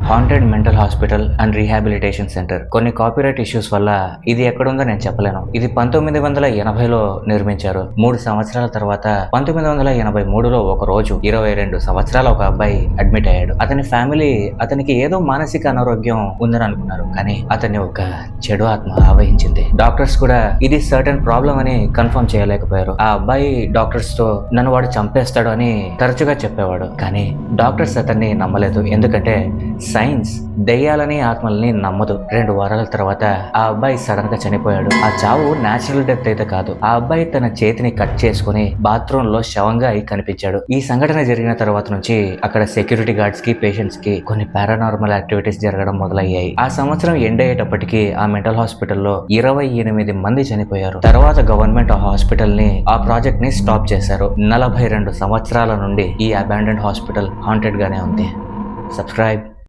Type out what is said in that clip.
Haunted mental hospital and rehabilitation centre. కొన్ని copyright issues వల్ల ఇది ఎక్కడుందో నేను చెప్పలేను. ఇది 1980లో నిర్మించారు. 3 సంవత్సరాల తర్వాత 1983లో ఒక రోజు 22 సంవత్సరాల ఒక అబ్బాయి అడ్మిట్ అయ్యాడు. అతని ఫ్యామిలీ అతనికి ఏదో మానసిక అనారోగ్యం ఉందని అనుకున్నారు, కానీ అతన్ని ఒక చెడు ఆత్మ ఆవహించింది. డాక్టర్స్ కూడా ఇది సర్టన్ ప్రాబ్లం అని కన్ఫర్మ్ చేయలేకపోయారు. ఆ అబ్బాయి డాక్టర్స్ తో నన్ను వాడు చంపేస్తాడు అని తరచుగా చెప్పేవాడు, కానీ డాక్టర్స్ అతన్ని నమ్మలేదు. ఎందుకంటే సైన్స్ దెయ్యాలని ఆత్మల్ని నమ్మదు. 2 వారాల తర్వాత ఆ అబ్బాయి సడన్ గా చనిపోయాడు. ఆ చావు న్యాచురల్ డెత్ అయితే కాదు. ఆ అబ్బాయి తన చేతిని కట్ చేసుకుని బాత్రూమ్ లో శవంగా అయి కనిపించాడు. ఈ సంఘటన జరిగిన తర్వాత నుంచి అక్కడ సెక్యూరిటీ గార్డ్స్ కి, పేషెంట్స్ కి కొన్ని పారానార్మల్ యాక్టివిటీస్ జరగడం మొదలయ్యాయి. ఆ సంవత్సరం ఎండ్ అయ్యేటప్పటికి ఆ మెంటల్ హాస్పిటల్లో 28 మంది చనిపోయారు. తర్వాత గవర్నమెంట్ ఆ హాస్పిటల్ ని, ఆ ప్రాజెక్ట్ ని స్టాప్ చేశారు. 42 సంవత్సరాల నుండి ఈ అబాండెండ్ హాస్పిటల్ హాంటెడ్ గానే ఉంది. సబ్స్క్రైబ్.